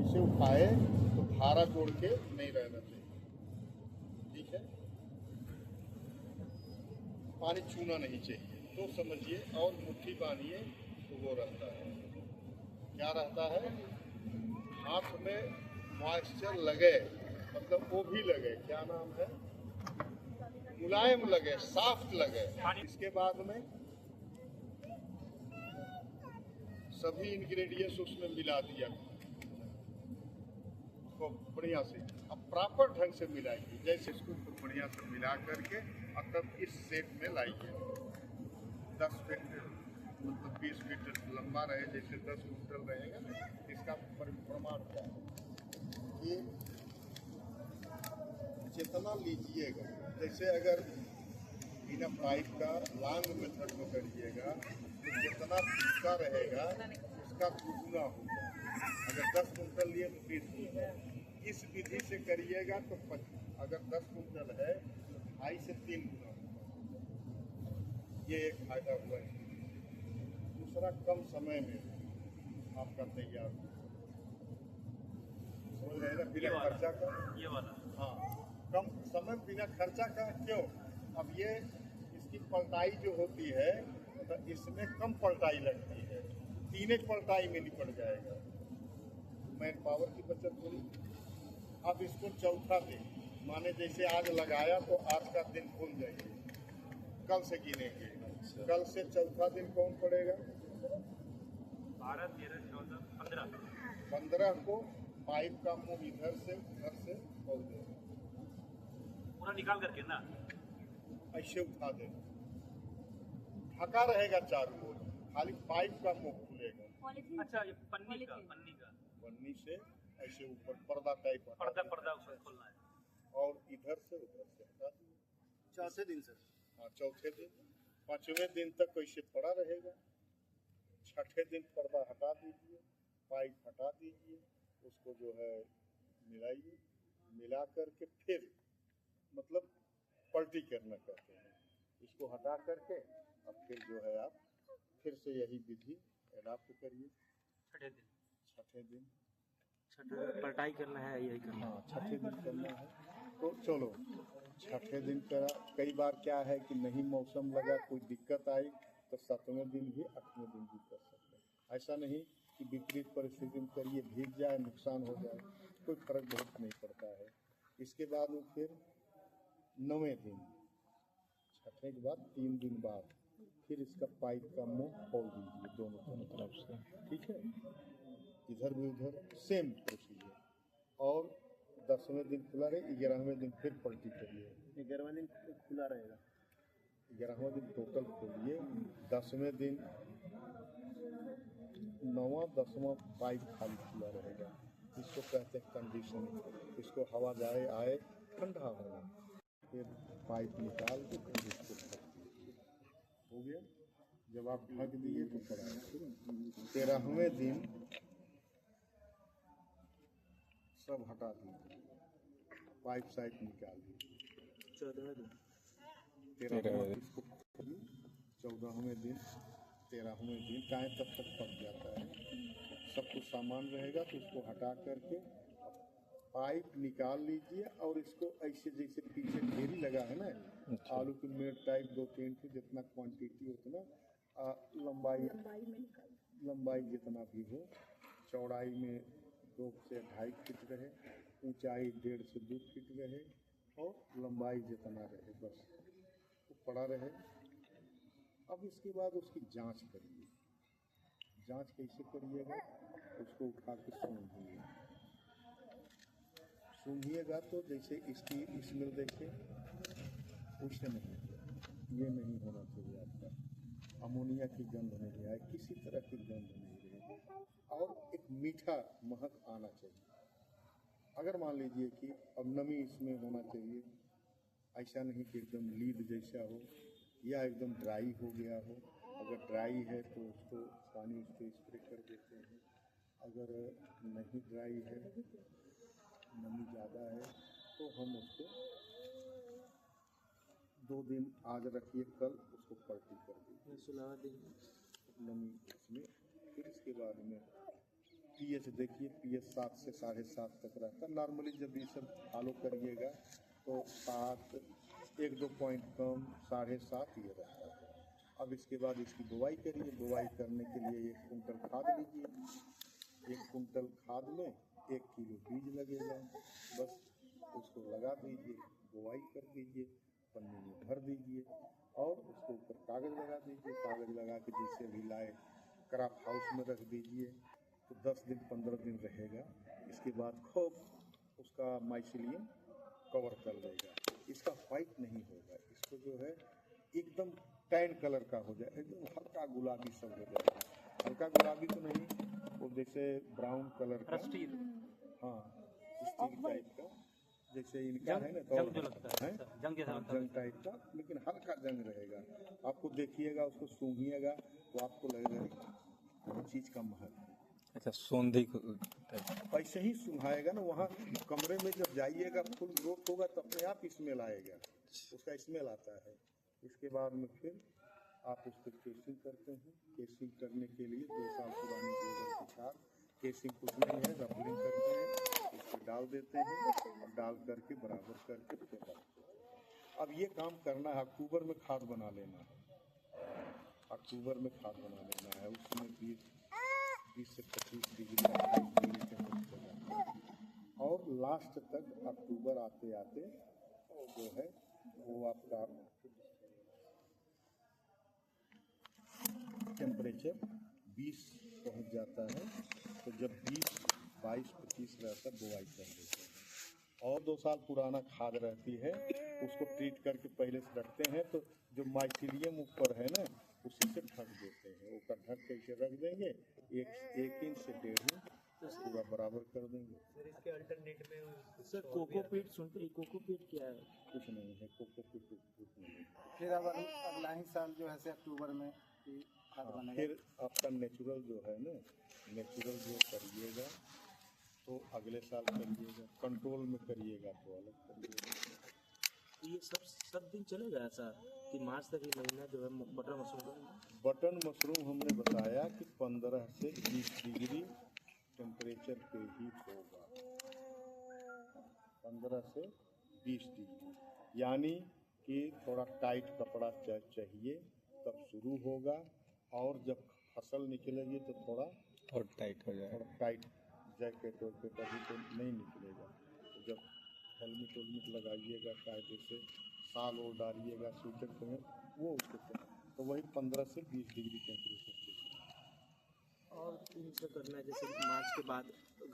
इसे उठाए तो धारा जोड़ के नहीं रहना चाहिए, ठीक है। पानी छूना नहीं चाहिए तो समझिए, और मुट्ठी बांधिए तो वो रहता है, क्या रहता है, हाथ में मॉइस्चर लगे, मतलब वो भी लगे, क्या नाम है, मुलायम लगे, सॉफ्ट लगे। इसके बाद में सभी इंग्रेडिएंट्स उसमें मिला दिया को बढ़िया से, अब प्रॉपर ढंग से मिलाइए, जैसे इसको बढ़िया से मिला करके और तब इस शेप में लाइए। 10 फीट मतलब 20 फीट लंबा रहे, जैसे 10 कुंटल रहेगा ना, इसका प्रमाण क्या है कि जितना लीजिएगा, जैसे अगर बिना पाइप का लॉन्ग मेथड में करिएगा तो जितना फीका रहेगा उसका दुगुना होगा। अगर 10 कुंटल लिए तो 20 कुंटल, इस विधि से करिएगा तो अगर 10 कुंटल है तो 2.5 से 3 गुना होगा। ये एक फायदा हुआ है। दूसरा, कम समय में आपका तैयार हो, समझ रहे ना, बिना खर्चा का, ये वाला, हाँ, कम समय बिना खर्चा का। क्यों? अब ये इसकी पलटाई जो होती है तो इसमें कम पलटाई लगती है, 3 एक पलटाई में निपट जाएगा, मैन पावर की बचत हुई। अब इसको चौथा दिन, माने जैसे आज लगाया तो आज का दिन भूल जाइए, कल से गिनेंगे। कल से चौथा दिन कौन पड़ेगा? 12, 13, 14, 15। 15 को पाइप का मुंह इधर से उधर से खोल देगा, पूरा निकाल करके ना ऐसे उठा देगा, ढका रहेगा चारों ओर, खाली पाइप का मुंह खुलेगा। अच्छा, ये पन्नी का पन्नी से ऐसे ऊपर पर्दा टाइप पर्दा उसमें खोलना है, और इधर से उधर से हटा दीजिए। चौथे दिन सर? हाँ, चौथे दिन। 5वें दिन तक ऐसे पड़ा रहेगा। 6ठे दिन पर्दा हटा दीजिए, पाइप हटा दीजिए, उसको जो है मिलाइए, मिला करके फिर मतलब पलटी करना कहते हैं, इसको हटा करके अब फिर जो है आप फिर से यही विधि एडाप्ट करिए। 6ठे दिन पलटाई करना है, यही करना है। हाँ, 6ठे दिन करना है। तो चलो 6ठे दिन करा। कई बार क्या है कि नहीं मौसम लगा, कोई दिक्कत आई तो 7वें दिन भी 8वें दिन भी कर सकते हैं। ऐसा नहीं कि विपरीत परिस्थिति में करिए, भीग जाए, नुकसान हो जाए, कोई फर्क बहुत नहीं पड़ता है। इसके बाद वो फिर 9वें दिन, 6ठे के बाद 3 दिन बाद फिर इसका पाइप का मुंह खोल दीजिए दोनों तरफ से, ठीक है, इधर भी उधर सेम प्रोसीजर। और 10वें दिन खुला रहे, 11वें दिन फिर पलटी करिए। 11वें दिन खुला रहेगा? 11वां दिन टोटल खोलिए, 10वें दिन 9वां 10वां पाइप खाली खुला रहेगा। इसको कहते हैं कंडीशनिंग। इसको हवा जाए आए, ठंडा होगा, फिर पाइप निकाल के फिर इसको ढक दीजिए, हो गया। जब आप ढक दिए तो पड़ा। 13वें दिन सब हटा दीजिए, पाइप साइड निकाल दीजिए। 14वें दिन 13वें इसको खोलिए, 14वें दिन 13वें दिन काहे तब तक पक जाता है, सब कुछ सामान रहेगा तो इसको हटा करके पाइप निकाल लीजिए और इसको ऐसे जैसे पीछे ढेरी लगा है ना, आलू की मेट टाइप 2-3 फीट जितना क्वांटिटी उतना लंबाई जितना भी हो, चौड़ाई में 2 से 2.5 फीट रहे, ऊंचाई 1.5 से 2 फीट रहे और लंबाई जितना रहे, बस वो पड़ा रहे। अब इसके बाद उसकी जांच करिए। जांच कैसे करिएगा? उसको उठा के सूंघिएगा तो जैसे इसकी स्मेल देखिए, उससे नहीं, ये नहीं होना चाहिए आपका, अमोनिया की गंध नहीं आए, किसी तरह की गंध नहीं रहे, और एक मीठा महक आना चाहिए। अगर मान लीजिए कि अब नमी इसमें होना चाहिए, ऐसा नहीं कि एकदम लीद जैसा हो या एकदम ड्राई हो गया हो। अगर ड्राई है तो उसको पानी उस पर स्प्रे कर देते हैं, अगर नहीं ड्राई है, नमी ज़्यादा है, तो हम उसको 2 दिन आज रखिए, कल उसको पलटी कर दीजिए, 16वें दिन नमी इसमें। फिर इसके बाद में पीएच देखिए, पीएच 7 से 7.5 तक रहता है। नॉर्मली जब ये सब फॉलो करिएगा तो 7, 1-2 पॉइंट कम 7.5 ये रहता है। अब इसके बाद इसकी बुआई करिए। बुआई करने के लिए 1 कुंटल खाद लीजिए। 1 कुंटल खाद में 1 किलो बीज लगेगा। बस उसको लगा दीजिए, बुआई कर दीजिए, पन्नी में भर दीजिए और उसके ऊपर कागज़ लगा दीजिए। कागज़ लगा के जैसे भी लाए क्रॉप हाउस में रख दीजिए तो 10 दिन 15 दिन रहेगा। इसके बाद खूब उसका माइसिलियम कवर कर देगा। इसका वाइट नहीं होगा, इसको जो है एकदम टैन कलर का हो जाए, एकदम हल्का गुलाबी सब हो जाएगा। हल्का गुलाबी तो नहीं, वो जैसे ब्राउन कलर का, हाँ स्टील टाइप का, जैसे इनका है ना जंग जो लगता है, जंग जैसा लगता है। जंग टाइप का, लेकिन हल्का जंग रहेगा। आपको देखिएगा, उसको सूंघिएगा तो आपको लगेगा चीज़ का महक है। अच्छा, सोंधी ऐसे ही सुंघाएगा ना, वहाँ कमरे में जब जाइएगा फुल ग्रोथ होगा तो अपने आप स्मेल आएगा, उसका स्मेल आता है। इसके बाद में फिर आप उसको केसिंग करते हैं। केसिंग करने के लिए 2 साल पुरानी गोबर की खाद, केसिंग कुछ नहीं है, रफलिंग करते हैं, उसको डाल देते हैं और डाल करके बराबर करके फिर डालते हैं। अब ये काम करना है, अक्टूबर में खाद बना लेना है। अक्टूबर में खाद बना लेना है, उसमें 20 से 25 डिग्री 28 डिग्री टेम्परेचर रहता है। और लास्ट तक अक्टूबर आते आते जो है वो आपका टेम्परेचर 20 पहुंच जाता है। तो जब 20, 22, 25 रहता है बुआई कर देते हैं। और 2 साल पुराना खाद रहती है, उसको ट्रीट करके पहले से रखते हैं। तो जो माइसिलियम ऊपर है ना, उसी से ढक देते हैं। ऊपर ढक के इसे रख देंगे, 1 इंच से 1.5 इंच पूरा बराबर कर देंगे। सर इसके अल्टरनेट में सर कोकोपीट सुनते हैं, कोकोपीट क्या है? कुछ नहीं है, कोकोपीट कुछ नहीं है। फिर अब अगला ही साल जो है से अक्टूबर में खाद बनेगा। फिर आपका नेचुरल जो है ना, नेचुरल जो करिएगा तो अगले साल करिएगा, कंट्रोल में करिएगा तो अलग करिएगा। ये सब दिन चलेगा ऐसा कि मार्च तक ये महीना जो है बटर मशरूम का? बटन मशरूम हमने बताया कि 15 से 20 डिग्री टेम्परेचर पे ही होगा। 15 से 20 डिग्री, यानी कि थोड़ा टाइट कपड़ा चाहिए तब शुरू होगा। और जब फसल निकलेगी तो थोड़ा और टाइट हो जाएगा। थोड़ा टाइट जैकेट वैकेट अभी तो नहीं निकलेगा। तो जब हेलमेट वेलमेट लगाइएगा, कायदे से साल और डालिएगा, स्वेटर पहन वो उसको, तो वही 15 से 20 डिग्री टेम्परेचर। और इनसे करना है जैसे मार्च के बाद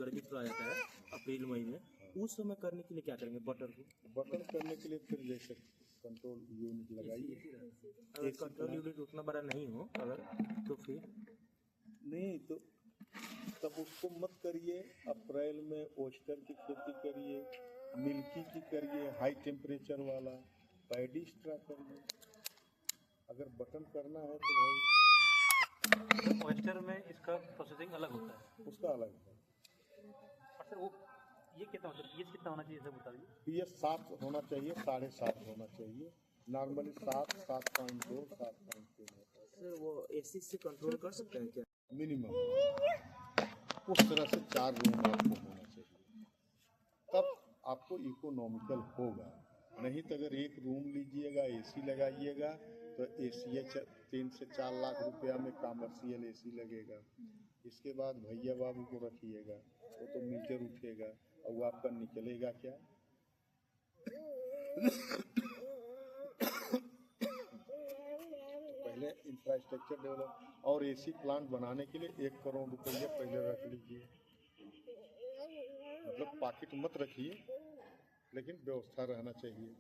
गर्मी थोड़ा आ जाता है, अप्रैल मई में, उस समय करने के लिए क्या करेंगे बटर को? बटन करने के लिए फिर जैसे कंट्रोल यूनिट लगाइए। अगर कंट्रोल यूनिट उतना बड़ा नहीं हो अगर, तो फिर नहीं तो तब उसको मत करिए। अप्रैल में ओस्टर की खेती करिए, मिल्की की करिए, हाई टेम्परेचर वाला पैडी एक्स्ट्रा करिए। अगर बटन करना है तो भाई ऑयस्टर में इसका प्रोसेसिंग अलग होता है, उसका अलग है। और सर वो ये कितना मतलब पीएच कितना होना चाहिए, सब बताइए। पीएच 7 होना चाहिए, 7.5 होना चाहिए। नॉर्मली 7, 7.2, 7.3 होता है सर वो एसी से कंट्रोल कर सकते हैं क्या? मिनिमम। उस तरह से 4 रूम आपको होना चाहिए, तब आपको इकोनॉमिकल होगा। नहीं तो अगर 1 रूम लीजिएगा, एसी लगाइएगा तो एसी 3 से 4 लाख रुपया में कमर्शियल एसी लगेगा। इसके बाद भैया बाबू को रखिएगा, वो तो मीटर उठेगा और वो आपका निकलेगा क्या? पहले इंफ्रास्ट्रक्चर डेवलप और एसी प्लांट बनाने के लिए 1 करोड़ रुपया पहले रख लीजिए। मतलब पॉकेट मत रखिए, लेकिन व्यवस्था रहना चाहिए।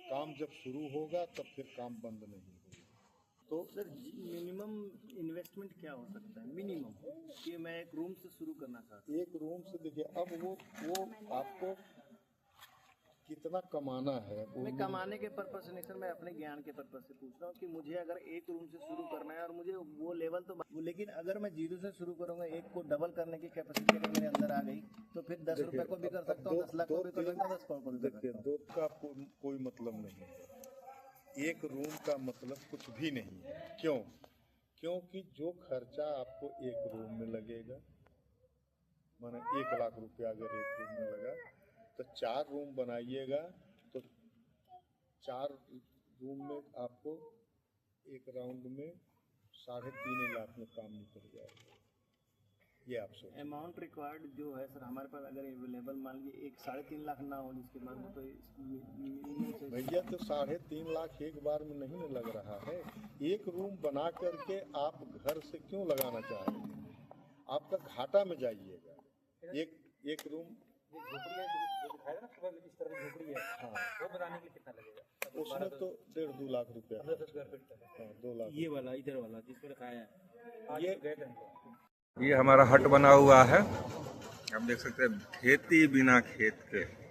काम जब शुरू होगा तब फिर काम बंद नहीं होगा। तो सर मिनिमम इन्वेस्टमेंट क्या हो सकता है मिनिमम, कि मैं एक रूम से शुरू करना चाहता हूँ? 1 रूम से देखिए, अब वो आपको कितना कमाना है वो मैं कमाने के पर्पज से नहीं सर, मैं अपने ज्ञान के पर्पज से पूछ रहा हूँ कि मुझे अगर 1 रूम से शुरू करना है और मुझे वो लेवल तो, लेकिन अगर मैं 0 से शुरू करूँगा, 1 को डबल करने की कैपेसिटी अगर मेरे अंदर आ गई तो फिर 10 रुपए को भी कर सकता हूँ, 10 लाख को भी कर सकता हूँ, 10 करोड़ को भी कर देखिए, सकता हूँ। 2 का कोई मतलब नहीं है। 1 रूम का मतलब कुछ भी नहीं है। क्यों? क्योंकि जो खर्चा आपको 1 रूम में लगेगा माने 1 लाख रुपया अगर एक रूम में लगा तो 4 रूम बनाइएगा तो 4 रूम में आपको एक राउंड में 3.5 लाख में काम निकल जाएगा। ये आप सोचिए। अमाउंट रिक्वायर्ड जो है सर हमारे पास अगर अवेलेबल मान लीजिए 1-3.5 लाख ना हो जिसके बाद में तो भैया तो 3.5 लाख एक बार में नहीं न लग रहा है। एक रूम बना करके आप घर से क्यों लगाना चाह रहे हैं? आपका घाटा में जाइएगा। एक रूम ये झोपड़ी है जो दिखाया ना सुबह इस तरह की झोपड़ी है, हाँ वो बनाने के लिए कितना लगेगा? उसमें तो 1.5-2 लाख रुपया। 10 स्क्वायर फीट का है। 2 लाख। ये वाला इधर वाला जिसमें रखाया है। आज ये- तो गए थे हम लोग। ये हमारा हट बना हुआ है। आप देख सकते हैं खेती बिना खेत के।